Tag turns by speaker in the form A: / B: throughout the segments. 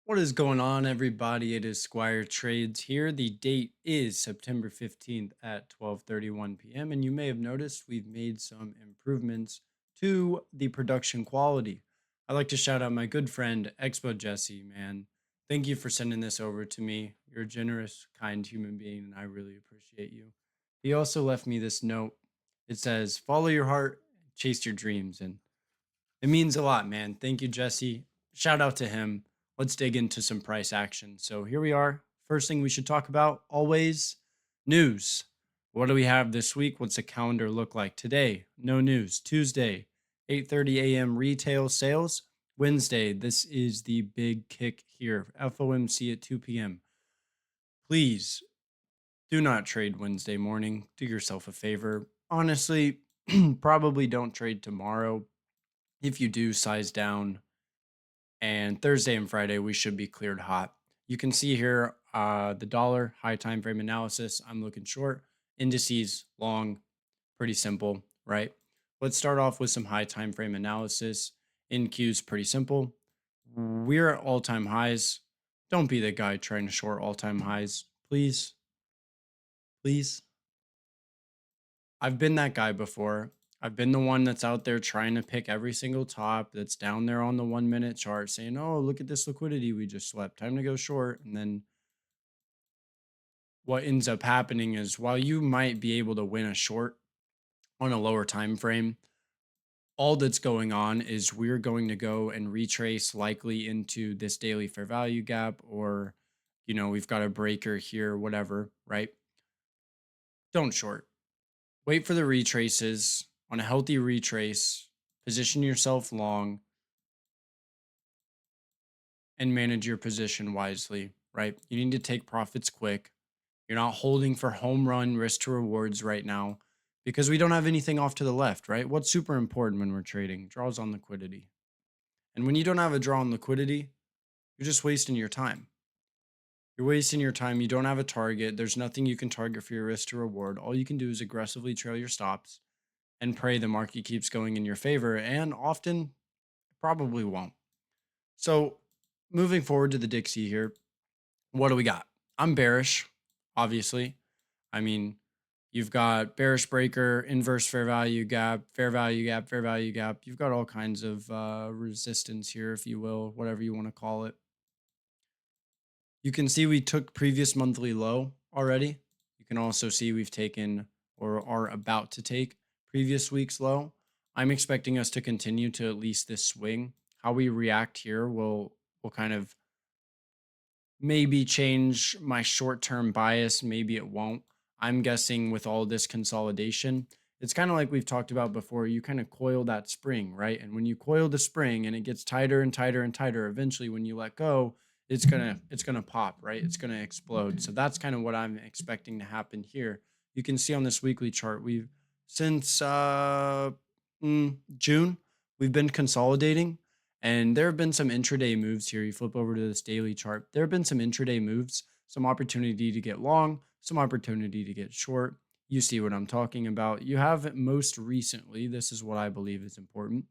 A: What is going on, everybody? It is SquireTrades here. The date is September 15th at 12:31 p.m. And you may have noticed we've made some improvements to the production quality. I'd like to shout out my good friend, Expo Jesse, man. Thank you for sending this over to me. You're a generous, kind human being, and I really appreciate you. He also left me this note. It says, "Follow your heart, chase your dreams." And it means a lot, man. Thank you, Jesse. Shout out to him. Let's dig into some price action. So here we are. First thing we should talk about always news. What do we have this week? What's the calendar look like today? No news. Tuesday, 8:30 a.m. retail sales. Wednesday, this is the big kick here. FOMC at 2 p.m. Please do not trade Wednesday morning. Do yourself a favor. Honestly, probably don't trade tomorrow. If you do, size down, and Thursday and Friday we should be cleared hot. You can see here the dollar high time frame analysis. I'm looking short. Indices long, pretty simple, right? Let's start off with some high time frame analysis. NQ's pretty simple. We're at all time highs. Don't be the guy trying to short all time highs, please, please. I've been that guy before. I've been the one that's out there trying to pick every single top that's down there on the 1 minute chart saying, oh, look at this liquidity we just swept. Time to go short. And then what ends up happening is while you might be able to win a short on a lower time frame, all that's going on is we're going to go and retrace likely into this daily fair value gap, or, we've got a breaker here, whatever, right? Don't short. Wait for the retraces on a healthy retrace, position yourself long, and manage your position wisely, right? You need to take profits quick. You're not holding for home run risk to rewards right now because we don't have anything off to the left, right? What's super important when we're trading? Draws on liquidity. And when you don't have a draw on liquidity, you're just wasting your time. You're wasting your time. You don't have a target. There's nothing you can target for your risk to reward. All you can do is aggressively trail your stops and pray the market keeps going in your favor. And often, it probably won't. So, moving forward to the Dixie here, what do we got? I'm bearish, obviously. I mean, you've got bearish breaker, inverse fair value gap, fair value gap, fair value gap. You've got all kinds of resistance here, if you will, whatever you want to call it. You can see we took previous monthly low already. You can also see we've taken or are about to take previous week's low. I'm expecting us to continue to at least this swing. How we react here will kind of maybe change my short-term bias, maybe it won't. I'm guessing with all this consolidation, it's kind of like we've talked about before, you kind of coil that spring, right? And when you coil the spring and it gets tighter and tighter and tighter, eventually when you let go, it's going to pop, right? It's going to explode. So that's kind of what I'm expecting to happen here. You can see on this weekly chart, we've since June, we've been consolidating, and there have been some intraday moves here. You flip over to this daily chart. There have been some intraday moves, some opportunity to get long, some opportunity to get short. You see what I'm talking about. You have most recently, this is what I believe is important,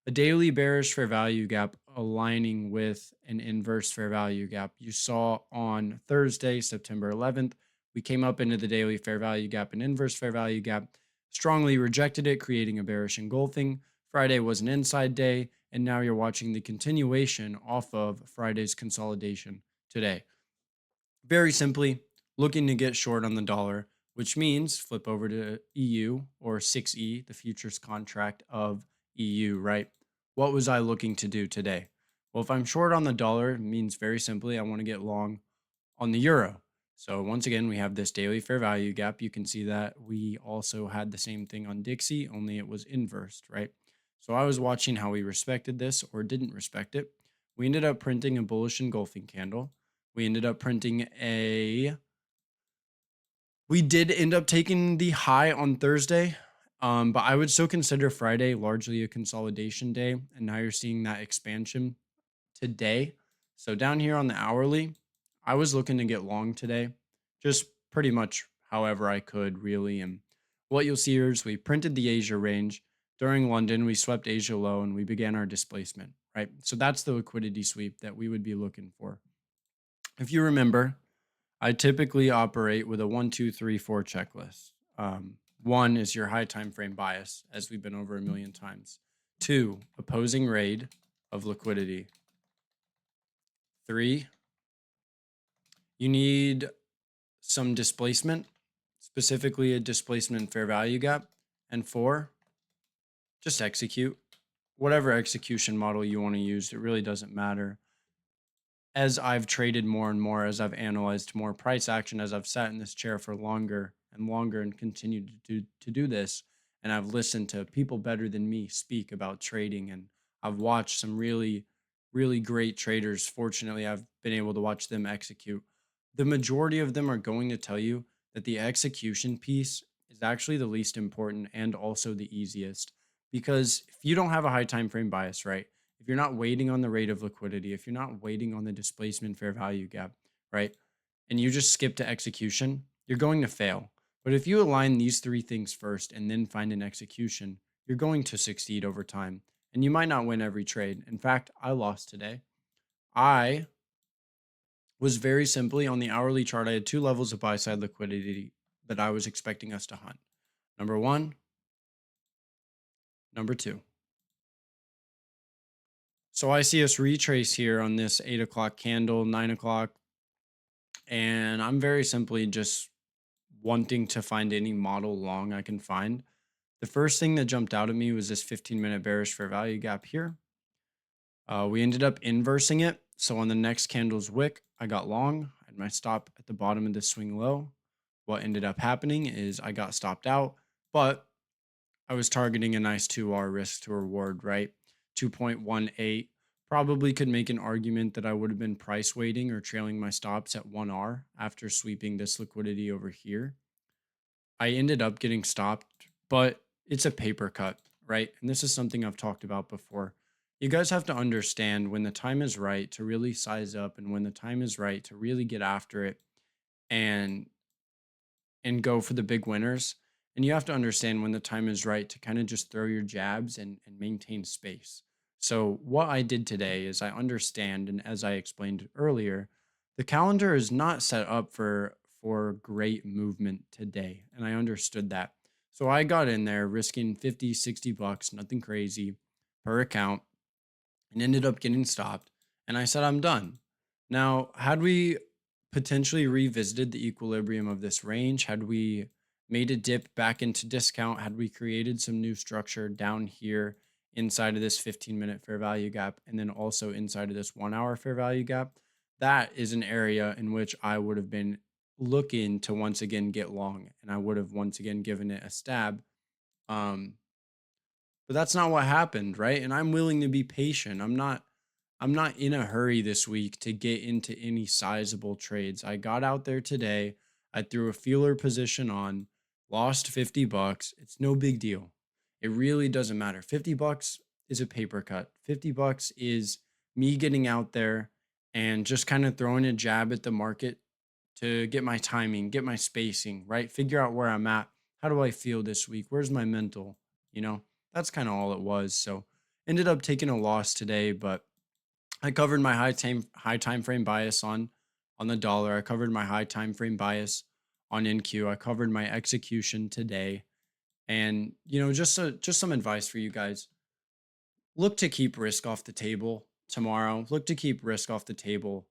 A: a daily bearish fair value gap aligning with an inverse fair value gap. You saw on Thursday, September 11th, we came up into the daily fair value gap and inverse fair value gap, strongly rejected it, creating a bearish engulfing. Friday was an inside day, and now you're watching the continuation off of Friday's consolidation today. Very simply, looking to get short on the dollar, which means flip over to EU or 6E, the futures contract of EU, right? What was I looking to do today? Well, if I'm short on the dollar, it means very simply I want to get long on the euro. So once again, we have this daily fair value gap. You can see that we also had the same thing on Dixie, only it was inversed, right? So I was watching how we respected this or didn't respect it. We ended up printing a bullish engulfing candle. We ended up printing we did end up taking the high on Thursday, but I would still consider Friday largely a consolidation day. And now you're seeing that expansion today. So down here on the hourly, I was looking to get long today, just pretty much however I could, really. And what you'll see here is we printed the Asia range. During London, we swept Asia low and we began our displacement, right? So that's the liquidity sweep that we would be looking for. If you remember, I typically operate with a 1, 2, 3, 4 checklist. One is your high time frame bias, as we've been over a million times. Two, opposing raid of liquidity. Three, you need some displacement, specifically a displacement fair value gap. And four, just execute. Whatever execution model you want to use, it really doesn't matter. As I've traded more and more, as I've analyzed more price action, as I've sat in this chair for longer and longer and continued to do this, and I've listened to people better than me speak about trading, and I've watched some really, really great traders. Fortunately, I've been able to watch them execute. The majority of them are going to tell you that the execution piece is actually the least important and also the easiest. Because if you don't have a high time frame bias, right? If you're not waiting on the rate of liquidity, if you're not waiting on the displacement fair value gap, right? And you just skip to execution, you're going to fail. But if you align these three things first and then find an execution, you're going to succeed over time. And you might not win every trade. In fact, I lost today. I was very simply on the hourly chart. I had two levels of buy side liquidity that I was expecting us to hunt. Number one, number two. So I see us retrace here on this 8 o'clock candle, 9 o'clock, and I'm very simply just wanting to find any model long I can find. The first thing that jumped out at me was this 15-minute bearish fair value gap here. We ended up inversing it. So on the next candle's wick, I got long. I had my stop at the bottom of the swing low. What ended up happening is I got stopped out, but I was targeting a nice 2R risk to reward, right? 2.18. Probably could make an argument that I would have been price waiting or trailing my stops at 1R after sweeping this liquidity over here. I ended up getting stopped, but it's a paper cut, right? And this is something I've talked about before. You guys have to understand when the time is right to really size up and when the time is right to really get after it and go for the big winners. And you have to understand when the time is right to kind of just throw your jabs and maintain space. So, what I did today is I understand, and as I explained earlier, the calendar is not set up for great movement today. And I understood that. So, I got in there risking 50, 60 bucks, nothing crazy per account, and ended up getting stopped. And I said, I'm done. Now, had we potentially revisited the equilibrium of this range, had we made a dip back into discount, had we created some new structure down here inside of this 15-minute fair value gap, and then also inside of this 1 hour fair value gap, that is an area in which I would have been looking to once again get long, and I would have once again given it a stab. Um, but that's not what happened, right? And I'm willing to be patient. I'm not in a hurry this week to get into any sizable trades. I got out there today. I threw a feeler position on, lost 50 bucks. It's no big deal. It really doesn't matter. 50 bucks is a paper cut. 50 bucks is me getting out there and just kind of throwing a jab at the market to get my timing, get my spacing, right? Figure out where I'm at. How do I feel this week? Where's my mental? You know, that's kind of all it was. So ended up taking a loss today, but I covered my high time frame bias on the dollar. I covered my high time frame bias on NQ. I covered my execution today. And just some advice for you guys. Look to keep risk off the table tomorrow. Look to keep risk off the table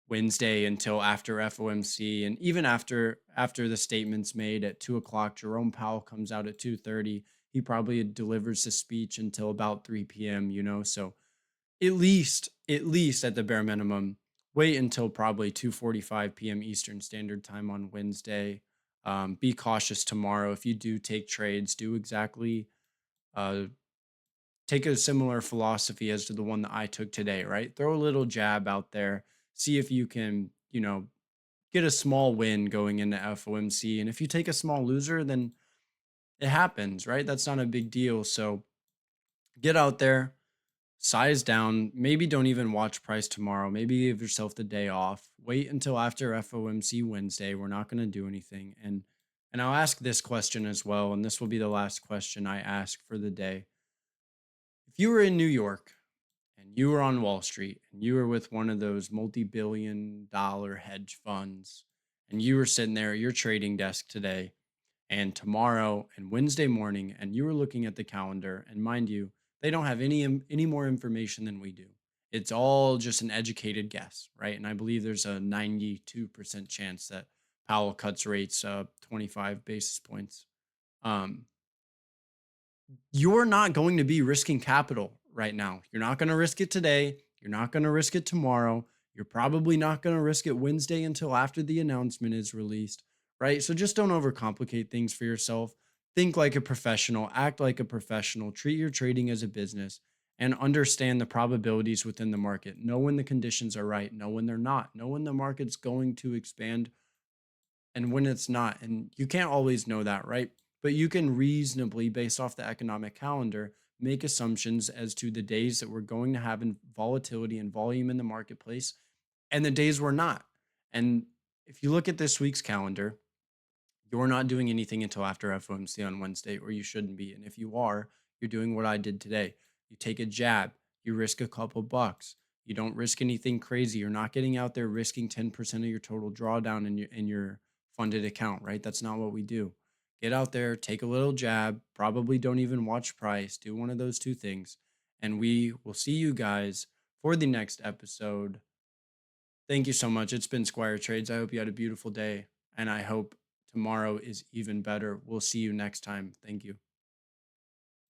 A: Wednesday until after FOMC, and even after the statements made at 2 o'clock. Jerome Powell comes out at 2:30. He probably delivers the speech until about 3 p.m. So at least at the bare minimum, wait until probably 2:45 p.m. Eastern Standard Time on Wednesday. Be cautious tomorrow. If you do take trades, do exactly uh, take a similar philosophy as to the one that I took today, right? Throw a little jab out there, see if you can, get a small win going into FOMC. And if you take a small loser, then it happens, right? That's not a big deal. So get out there, size down. Maybe don't even watch price tomorrow. Maybe give yourself the day off. Wait until after FOMC Wednesday. We're not going to do anything. And I'll ask this question as well, and this will be the last question I ask for the day. If you were in New York and you were on Wall Street and you were with one of those multi-billion-dollar hedge funds and you were sitting there at your trading desk today and tomorrow and Wednesday morning, and you were looking at the calendar, and mind you, they don't have any more information than we do. It's all just an educated guess, right? And I believe there's a 92% chance that Powell cuts rates 25 basis points. Um, you're not going to be risking capital right now. You're not going to risk it today. You're not going to risk it tomorrow. You're probably not going to risk it Wednesday until after the announcement is released, right? So just don't overcomplicate things for yourself. Think like a professional, act like a professional, treat your trading as a business, and understand the probabilities within the market. Know when the conditions are right, know when they're not, know when the market's going to expand and when it's not. And you can't always know that, right? But you can reasonably, based off the economic calendar, make assumptions as to the days that we're going to have in volatility and volume in the marketplace and the days we're not. And if you look at this week's calendar, you're not doing anything until after FOMC on Wednesday, or you shouldn't be. And if you are, you're doing what I did today. You take a jab, you risk a couple bucks. You don't risk anything crazy. You're not getting out there risking 10% of your total drawdown in your funded account, right? That's not what we do. Get out there, take a little jab, probably don't even watch price, do one of those two things. And we will see you guys for the next episode. Thank you so much. It's been Squire Trades. I hope you had a beautiful day, and I hope tomorrow is even better. We'll see you next time. Thank you.